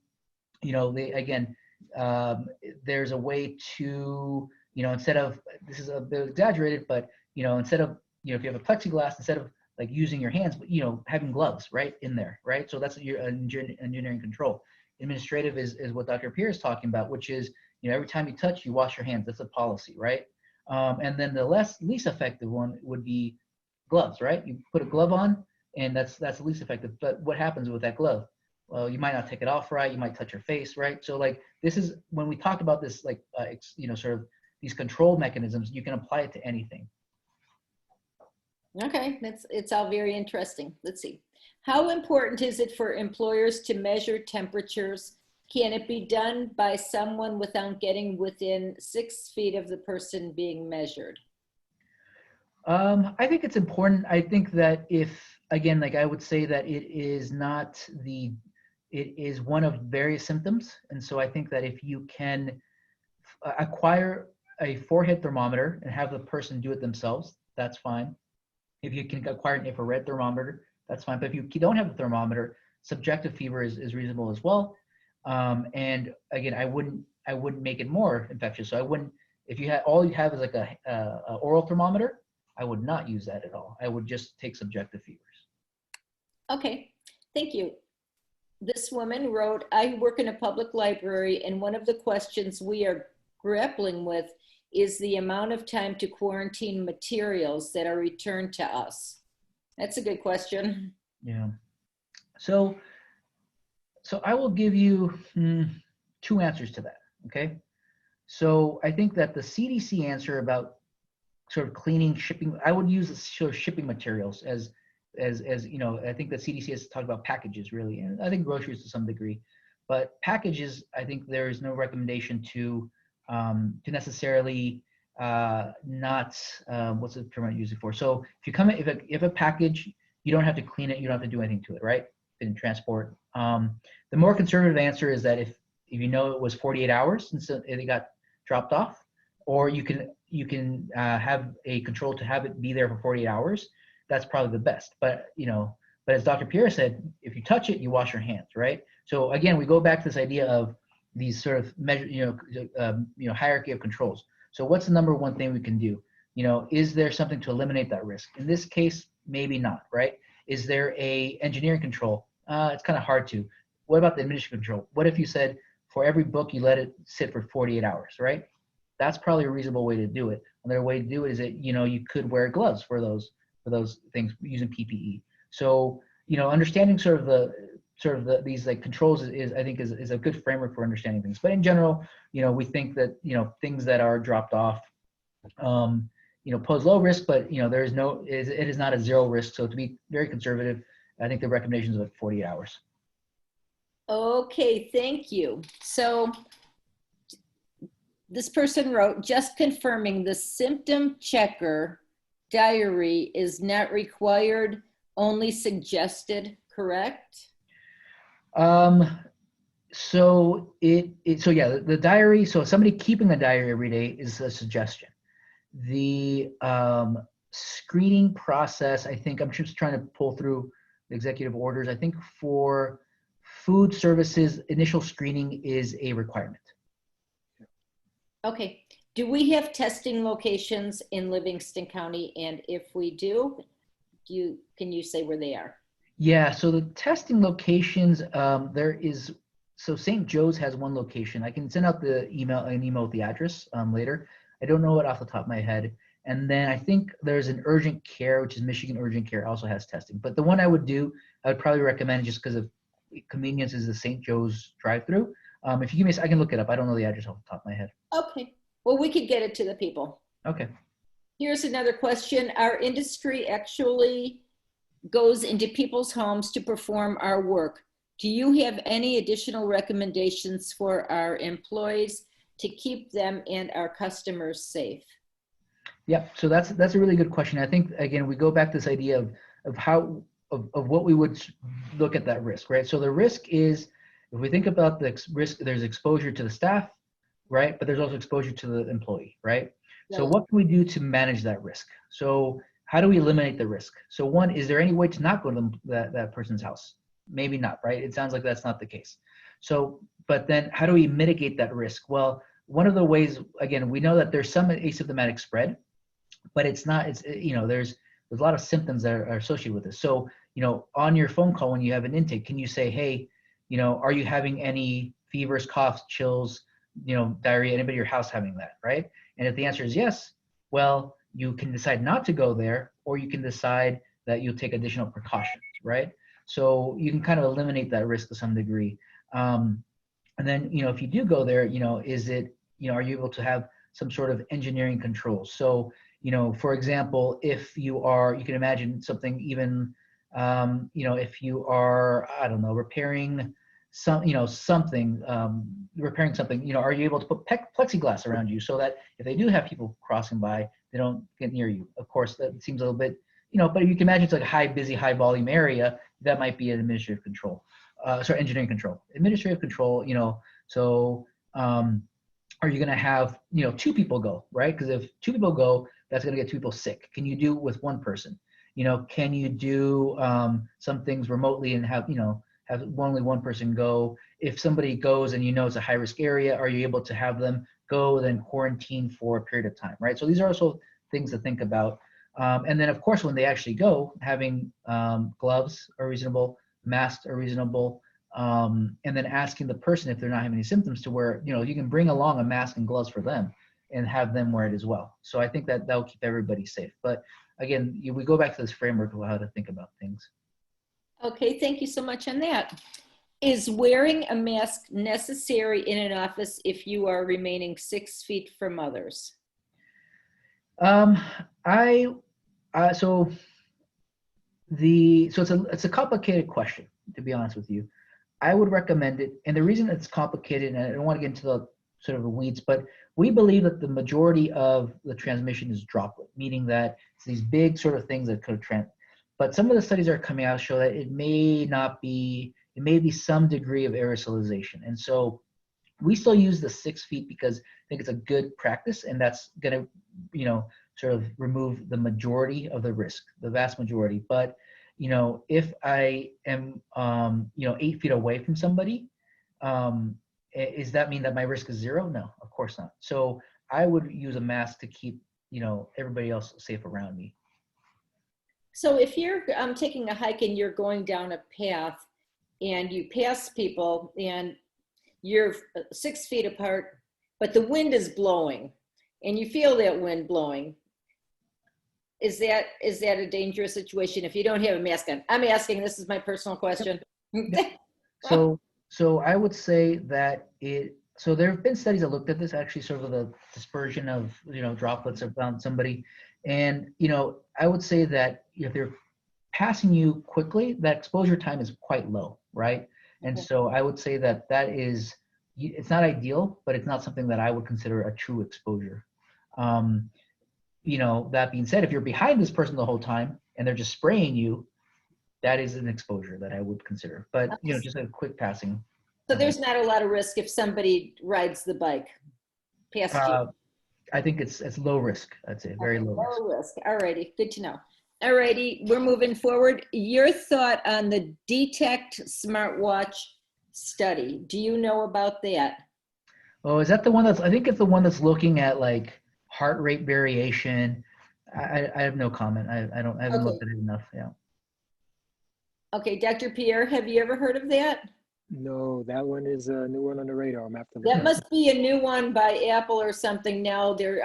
Speaker 4: there's a way to, instead of, this is a bit exaggerated, but, instead of, if you have a plexiglass, instead of like using your hands, but, having gloves right in there, right? So that's your engineering control. Administrative is what Dr. Pierre is talking about, which is, every time you touch, you wash your hands. That's a policy, right? And then the least effective one would be gloves, right? You put a glove on, and that's the least effective. But what happens with that glove? Well, you might not take it off right. You might touch your face, right? So like, this is when we talk about this, like, sort of these control mechanisms, you can apply it to anything.
Speaker 1: Okay, it's all very interesting. Let's see. How important is it for employers to measure temperatures? Can it be done by someone without getting within 6 feet of the person being measured?
Speaker 4: I think it's important. I think that if, again, like I would say that it is one of various symptoms. And so I think that if you can acquire a forehead thermometer and have the person do it themselves, that's fine. If you can acquire an infrared thermometer, that's fine. But if you don't have a thermometer, subjective fever is reasonable as well. And again, I wouldn't make it more infectious. So I wouldn't, if you had, all you have is like a oral thermometer, I would not use that at all. I would just take subjective fevers.
Speaker 1: Okay, thank you. This woman wrote, I work in a public library, and one of the questions we are grappling with is the amount of time to quarantine materials that are returned to us. That's a good question.
Speaker 4: Yeah. So I will give you two answers to that, okay? So I think that the CDC answer about sort of cleaning, shipping, I would use sort of shipping materials as I think the CDC has talked about packages really, and I think groceries to some degree, but packages, I think there is no recommendation to necessarily not, what's the term I use it for? So if you come in, if a package, you don't have to clean it, you don't have to do anything to it, right? In transport. The more conservative answer is that if you know it was 48 hours since it got dropped off, or you can have a control to have it be there for 48 hours, that's probably the best. But but as Dr. Pierre said, if you touch it, you wash your hands, right? So again, we go back to this idea of these sort of measure, hierarchy of controls. So what's the number one thing we can do? Is there something to eliminate that risk? In this case, maybe not, right? Is there a engineering control? It's kind of hard to. What about the administrative control? What if you said for every book you let it sit for 48 hours, right? That's probably a reasonable way to do it. Another way to do it is that you could wear gloves for those things using PPE. So understanding these like controls is I think is a good framework for understanding things. But in general, we think that things that are dropped off, pose low risk, but there is no, it is not a zero risk. So to be very conservative, I think the recommendation is about 48 hours.
Speaker 1: Okay, thank you. So this person wrote, just confirming the symptom checker diary is not required, only suggested, correct?
Speaker 4: So so yeah, the diary, so somebody keeping a diary every day is a suggestion. The screening process, I think I'm just trying to pull through the executive orders. I think for food services, initial screening is a requirement.
Speaker 1: Okay. Do we have testing locations in Livingston County? And if we do, can you say where they are?
Speaker 4: Yeah, so the testing locations, so St. Joe's has one location. I can send out an email with the address later. I don't know it off the top of my head. And then I think there's an urgent care, which is Michigan Urgent Care, also has testing. But the one I would probably recommend, just because of convenience, is the St. Joe's drive-through. If you give me, I can look it up. I don't know the address off the top of my head.
Speaker 1: Okay. Well, we could get it to the people.
Speaker 4: Okay.
Speaker 1: Here's another question. Our industry actually goes into people's homes to perform our work. Do you have any additional recommendations for our employees to keep them and our customers safe?
Speaker 4: Yeah, so that's a really good question. I think, again, we go back to this idea of what we would look at that risk, right? So the risk is, if we think about the risk, there's exposure to the staff, right? But there's also exposure to the employee, right? So what can we do to manage that risk? So how do we eliminate the risk? So one, is there any way to not go to that person's house? Maybe not, right? It sounds like that's not the case. So, but then how do we mitigate that risk? Well, one of the ways, again, we know that there's some asymptomatic spread, but there's a lot of symptoms that are associated with this. So, on your phone call, when you have an intake, can you say, hey, are you having any fevers, coughs, chills, diarrhea, anybody in your house having that, right? And if the answer is yes, well, you can decide not to go there, or you can decide that you'll take additional precautions, right? So you can kind of eliminate that risk to some degree. And then, if you do go there, is it, are you able to have some sort of engineering controls? So, for example, if you can imagine something even, if you are, I don't know, repairing something, are you able to put plexiglass around you so that if they do have people crossing by, they don't get near you? Of course, that seems a little bit, but you can imagine it's like a busy, high volume area. That might be an administrative control, engineering control. Administrative control, so are you going to have, 2 people go, right? Because if 2 people go, that's going to get 2 people sick. Can you do it with 1 person? Can you do some things remotely and have only 1 person go? If somebody goes and it's a high risk area, are you able to have them go then quarantine for a period of time, right? So these are also things to think about. And then of course, when they actually go, having gloves are reasonable, masks are reasonable, and then asking the person if they're not having any symptoms to where, you can bring along a mask and gloves for them and have them wear it as well. So I think that will keep everybody safe. But again, we go back to this framework of how to think about things.
Speaker 1: Okay, thank you so much on that. Is wearing a mask necessary in an office if you are remaining 6 feet from others? So it's a complicated question, to be honest with you. I would recommend it, and the reason it's complicated, and I don't want to get into the sort of the weeds, but we believe that the majority of the transmission is droplet, meaning that it's these big sort of things that could transmit. But some of the studies that are coming out show that it may be some degree of aerosolization. And so we still use the 6 feet because I think it's a good practice, and that's going to, sort of remove the majority of the risk, the vast majority. But, if I am, 8 feet away from somebody, does that mean that my risk is 0? No, of course not. So I would use a mask to keep, everybody else safe around me. So if you're taking a hike and you're going down a path and you pass people and you're 6 feet apart, but the wind is blowing and you feel that wind blowing, is that a dangerous situation if you don't have a mask on? I'm asking, this is my personal question.
Speaker 4: So I would say that it, So there have been studies that looked at this, actually, sort of the dispersion of, droplets around somebody. And, I would say that if they're passing you quickly, that exposure time is quite low, right? And
Speaker 1: Okay.
Speaker 4: so I would say that it's not ideal, but it's not something that I would consider a true exposure. That being said, if you're behind this person the whole time and they're just spraying you, that is an exposure that I would consider. But, just a quick passing.
Speaker 1: So there's not a lot of risk if somebody rides the bike past you.
Speaker 4: I think it's low risk. I'd say very low risk.
Speaker 1: Low risk. All righty, good to know. All righty, we're moving forward. Your thought on the Detect SmartWatch study. Do you know about that?
Speaker 4: Oh, is that the one I think it's the one that's looking at like heart rate variation. I have no comment. I haven't looked at it enough. Yeah.
Speaker 1: Okay, Dr. Pierre, have you ever heard of that?
Speaker 5: No, that one is a new one on the radar. I'm after
Speaker 1: That must be a new one by Apple or something. Now they're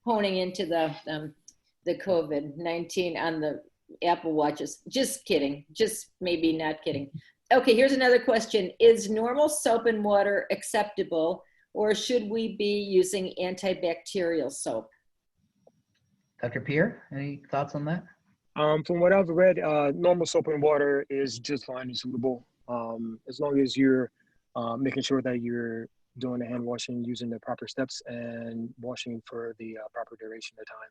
Speaker 1: honing into the COVID-19 on the Apple Watches. Just kidding. Just maybe not kidding. Okay, here's another question. Is normal soap and water acceptable, or should we be using antibacterial soap?
Speaker 4: Dr. Pierre, any thoughts on that?
Speaker 5: From what I've read, normal soap and water is just fine and suitable. As long as you're making sure that you're doing the hand washing, using the proper steps, and washing for the proper duration of time.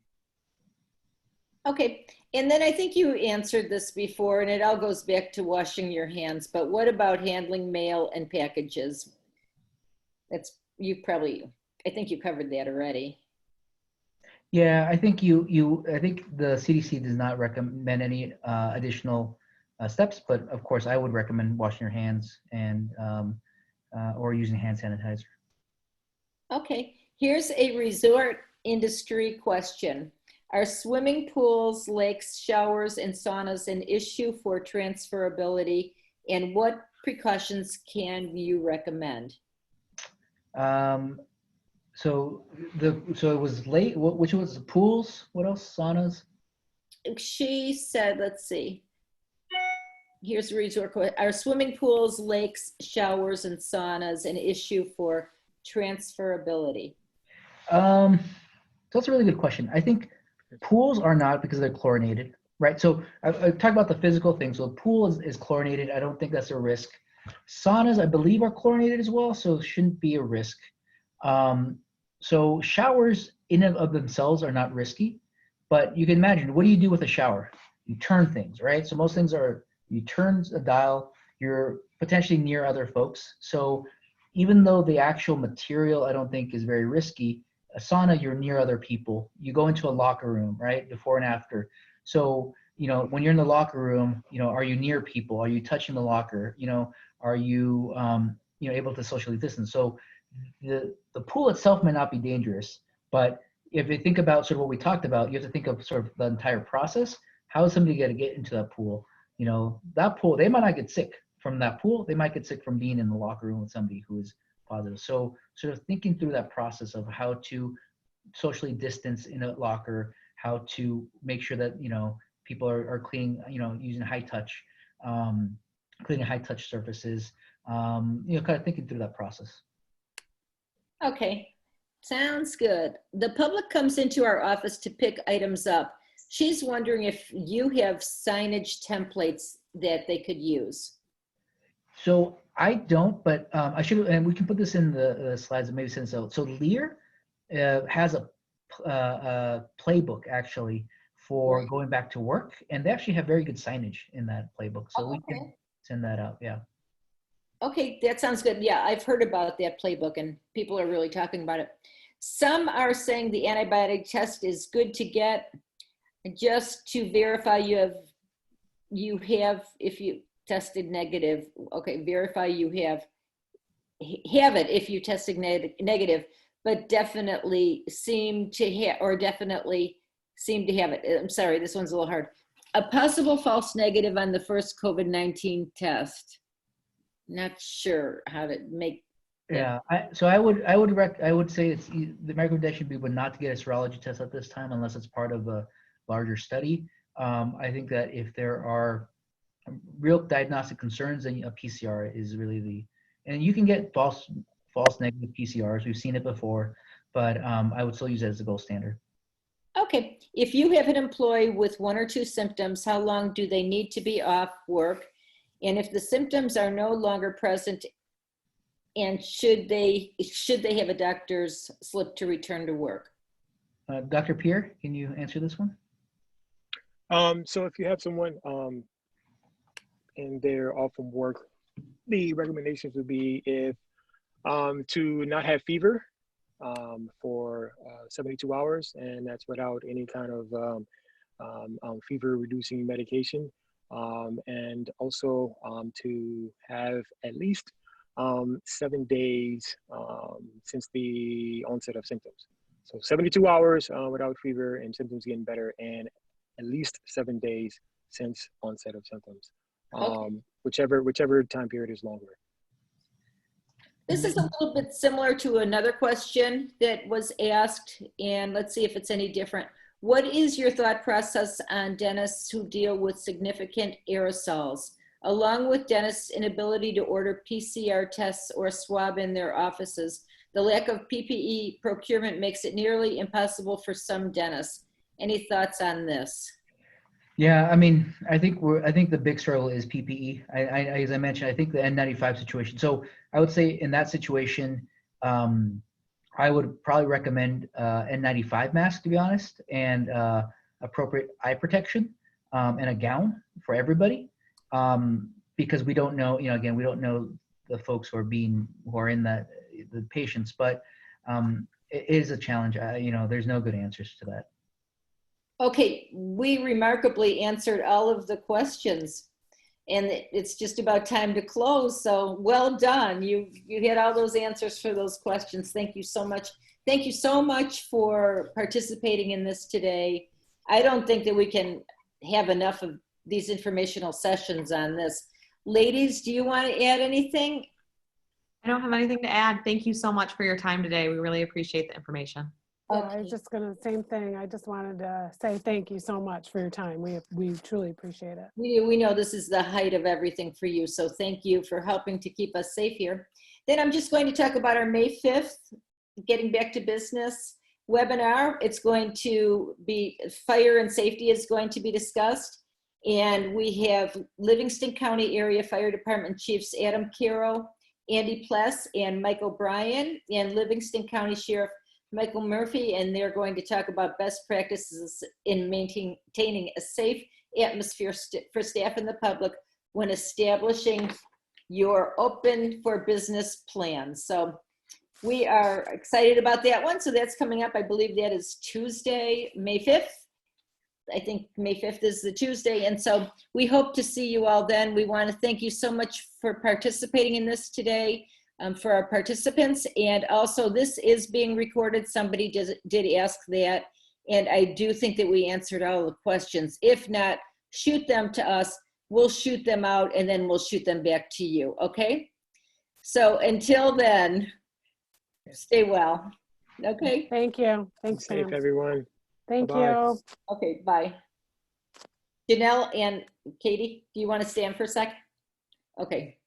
Speaker 1: Okay, and then I think you answered this before, and it all goes back to washing your hands, but what about handling mail and packages? I think you covered that already.
Speaker 4: Yeah, I think I think the CDC does not recommend any additional steps, but of course I would recommend washing your hands and or using hand sanitizer.
Speaker 1: Okay, here's a resort industry question. Are swimming pools, lakes, showers, and saunas an issue for transferability, and what precautions can you recommend?
Speaker 4: So it was late. Which was the pools? What else? Saunas?
Speaker 1: She said, let's see. Here's the resort question. Are swimming pools, lakes, showers, and saunas an issue for transferability?
Speaker 4: So that's a really good question. I think pools are not, because they're chlorinated, right? So I've talked about the physical thing. So a pool is chlorinated. I don't think that's a risk. Saunas, I believe, are chlorinated as well, so it shouldn't be a risk. So showers in and of themselves are not risky, but you can imagine, what do you do with a shower? You turn things, right? So most things you turn a dial, you're potentially near other folks. So even though the actual material I don't think is very risky, a sauna, you're near other people. You go into a locker room, right? Before and after. So, when you're in the locker room, are you near people? Are you touching the locker? Are you, able to socially distance? So the pool itself may not be dangerous, but if you think about sort of what we talked about, you have to think of sort of the entire process. How is somebody going to get into that pool? That pool, they might not get sick from that pool. They might get sick from being in the locker room with somebody who is positive. So sort of thinking through that process of how to socially distance in a locker, how to make sure that, people are cleaning, using high touch, cleaning high touch surfaces, kind of thinking through that process.
Speaker 1: Okay, sounds good. The public comes into our office to pick items up. She's wondering if you have signage templates that they could use.
Speaker 4: So I don't, but I should, and we can put this in the slides and maybe send so. So Lear has a playbook actually for going back to work, and they actually have very good signage in that playbook. So we can send that out. Yeah.
Speaker 1: Okay, that sounds good. Yeah, I've heard about that playbook, and people are really talking about it. Some are saying the antibiotic test is good to get just to verify you have if you tested negative. Okay, verify you have it if you tested negative, but definitely seem to have it. I'm sorry, this one's a little hard. A possible false negative on the first COVID-19 test. Not sure how to make.
Speaker 4: Yeah, I would say the recommendation would be not to get a serology test at this time unless it's part of a larger study. I think that if there are real diagnostic concerns, then a PCR is really and you can get false false negative PCRs. We've seen it before, but I would still use it as the gold standard.
Speaker 1: Okay, if you have an employee with 1 or 2 symptoms, how long do they need to be off work? And if the symptoms are no longer present, and should they have a doctor's slip to return to work?
Speaker 4: Dr. Pierre, can you answer this one?
Speaker 5: So if you have someone and they're off from work, the recommendations would be if to not have fever for 72 hours, and that's without any kind of fever reducing medication, and also to have at least 7 days since the onset of symptoms. So 72 hours without fever and symptoms getting better, and at least 7 days since onset of symptoms, whichever time period is longer.
Speaker 1: This is a little bit similar to another question that was asked, and let's see if it's any different. What is your thought process on dentists who deal with significant aerosols, along with dentists' inability to order PCR tests or swab in their offices? The lack of PPE procurement makes it nearly impossible for some dentists. Any thoughts on this?
Speaker 4: Yeah, I mean, I think the big struggle is PPE. As I mentioned, I think the N95 situation. So I would say in that situation, I would probably recommend N95 mask, to be honest, and appropriate eye protection and a gown for everybody, because we don't know. Again, we don't know the folks who are in the patients, but it is a challenge. There's no good answers to that.
Speaker 1: Okay, we remarkably answered all of the questions, and it's just about time to close. So well done. You had all those answers for those questions. Thank you so much. Thank you so much for participating in this today. I don't think that we can have enough of these informational sessions on this. Ladies, do you want to add anything?
Speaker 3: I don't have anything to add. Thank you so much for your time today. We really appreciate the information.
Speaker 2: Yeah, I was just gonna, same thing. I just wanted to say thank you so much for your time. We truly appreciate it.
Speaker 1: We know this is the height of everything for you, so thank you for helping to keep us safe here. Then I'm just going to talk about our May 5th, Getting Back to Business webinar. It's going to be fire and safety is going to be discussed. And we have Livingston County Area Fire Department Chiefs Adam Carroll, Andy Pless, and Mike O'Brien, and Livingston County Sheriff Michael Murphy, and they're going to talk about best practices in maintaining a safe atmosphere for staff and the public when establishing your open for business plan. So we are excited about that one. So that's coming up. I believe that is Tuesday, May 5th. I think May 5th is the Tuesday. And so we hope to see you all then. We want to thank you so much for participating in this today. For our participants, and also this is being recorded. Somebody did ask that, and I do think that we answered all the questions. If not, shoot them to us. We'll shoot them out, and then we'll shoot them back to you, okay? So until then, stay well, okay?
Speaker 2: Thank you. Thanks,
Speaker 5: Safe,
Speaker 2: Pam.
Speaker 5: everyone.
Speaker 2: Thank
Speaker 5: Bye-bye.
Speaker 2: you.
Speaker 1: Okay, bye. Janelle and Katie, do you want to stand for a sec? Okay.